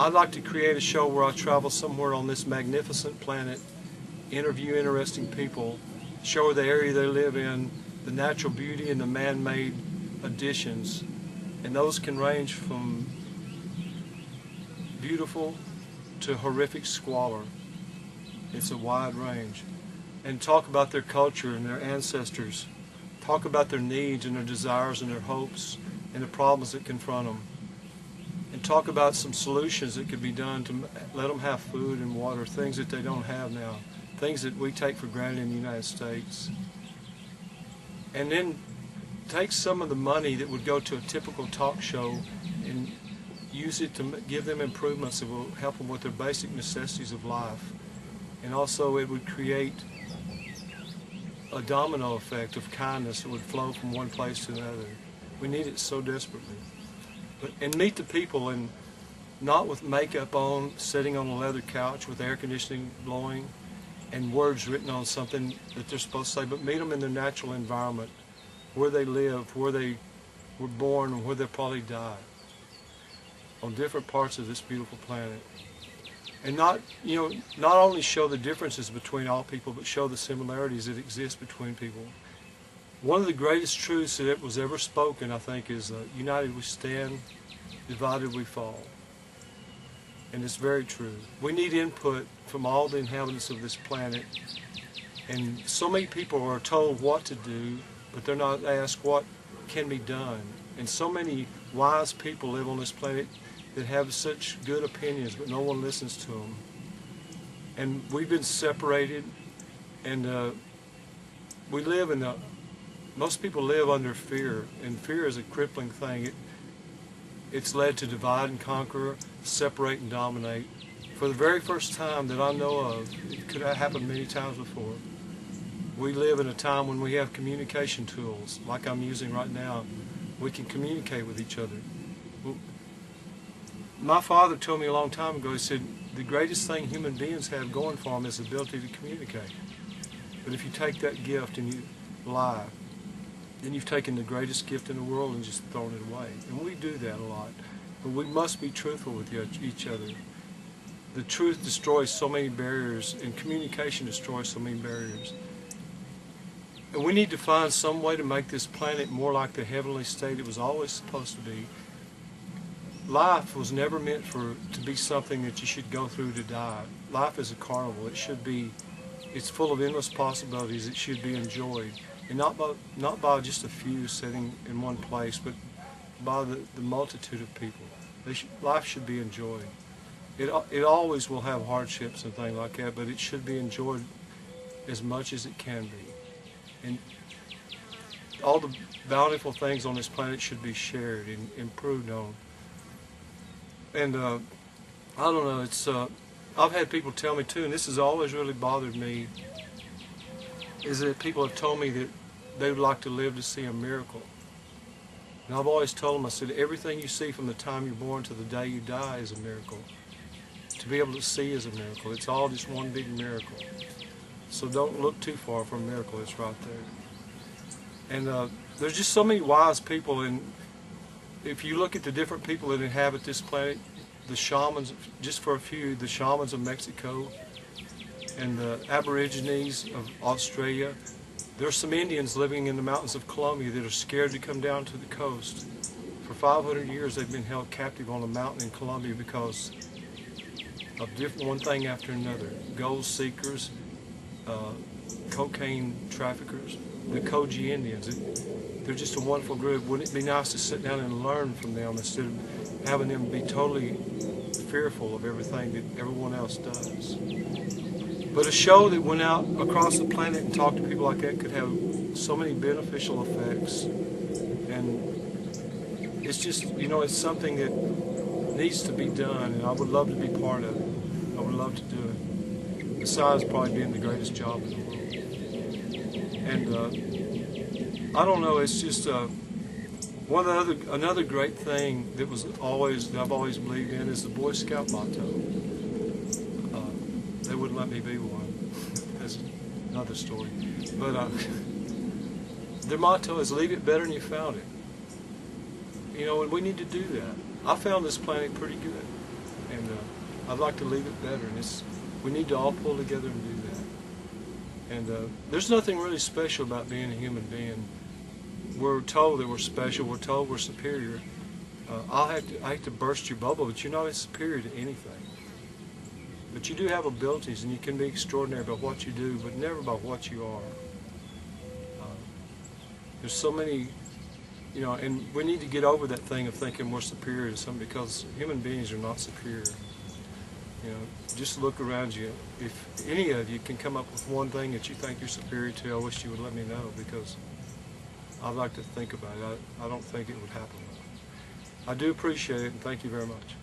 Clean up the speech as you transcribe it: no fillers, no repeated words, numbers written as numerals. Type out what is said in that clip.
I'd like to create a show where I travel somewhere on this magnificent planet, interview interesting people, show the area they live in, the natural beauty and the man-made additions. And those can range from beautiful to horrific squalor. It's a wide range. And talk about their culture and their ancestors. Talk about their needs and their desires and their hopes and the problems that confront them. And talk about some solutions that could be done to let them have food and water, things that they don't have now, things that we take for granted in the United States. And then take some of the money that would go to a typical talk show and use it to give them improvements that will help them with their basic necessities of life. And also it would create a domino effect of kindness that would flow from one place to another. We need it so desperately. And meet the people, and not with makeup on, sitting on a leather couch with air conditioning blowing and words written on something that they're supposed to say, but meet them in their natural environment, where they live, where they were born, and where they'll probably die, on different parts of this beautiful planet. And not only show the differences between all people, but show the similarities that exist between people. One of the greatest truths that was ever spoken, I think, is united we stand, divided we fall. And it's very true. We need input from all the inhabitants of this planet. And so many people are told what to do, but they're not asked what can be done. And so many wise people live on this planet that have such good opinions, but no one listens to them. And we've been separated, and we live in most people live under fear, and fear is a crippling thing. It's led to divide and conquer, separate and dominate. For the very first time that I know of, it could have happened many times before, we live in a time when we have communication tools, like I'm using right now. We can communicate with each other. My father told me a long time ago, he said, the greatest thing human beings have going for them is the ability to communicate. But if you take that gift and you lie, then you've taken the greatest gift in the world and just thrown it away. And we do that a lot. But we must be truthful with each other. The truth destroys so many barriers, and communication destroys so many barriers. And we need to find some way to make this planet more like the heavenly state it was always supposed to be. Life was never meant to be something that you should go through to die. Life is a carnival. It's full of endless possibilities. It should be enjoyed. And not by just a few sitting in one place, but by the multitude of people. Life should be enjoyed. It always will have hardships and things like that, but it should be enjoyed as much as it can be. And all the bountiful things on this planet should be shared and improved on. And I don't know, I've had people tell me too, and this has always really bothered me, is that people have told me that they would like to live to see a miracle. And I've always told them, I said, everything you see from the time you're born to the day you die is a miracle. To be able to see is a miracle. It's all just one big miracle. So don't look too far for a miracle. It's right there. And there's just so many wise people, and if you look at the different people that inhabit this planet, the shamans, just for a few, the shamans of Mexico and the Aborigines of Australia. There's some Indians living in the mountains of Colombia that are scared to come down to the coast. For 500 years they've been held captive on a mountain in Colombia because of one thing after another. Gold seekers, cocaine traffickers, the Koji Indians. They're just a wonderful group. Wouldn't it be nice to sit down and learn from them instead of having them be totally fearful of everything that everyone else does? But a show that went out across the planet and talked to people like that could have so many beneficial effects. And it's just, it's something that needs to be done, and I would love to be part of it. I would love to do it. Besides probably being the greatest job in the world. And I don't know, it's just another great thing that I've always believed in is the Boy Scout motto. They wouldn't let me be one. That's another story. But their motto is leave it better than you found it. And we need to do that. I found this planet pretty good. And And I'd like to leave it better. And we need to all pull together and do that. And there's nothing really special about being a human being. We're told that we're special. We're told we're superior. I hate to burst your bubble, but you're not superior to anything. But you do have abilities, and you can be extraordinary by what you do, but never by what you are. There's so many, and we need to get over that thing of thinking we're superior to something, because human beings are not superior. Just look around you. If any of you can come up with one thing that you think you're superior to, I wish you would let me know, because I'd like to think about it. I don't think it would happen. I do appreciate it, and thank you very much.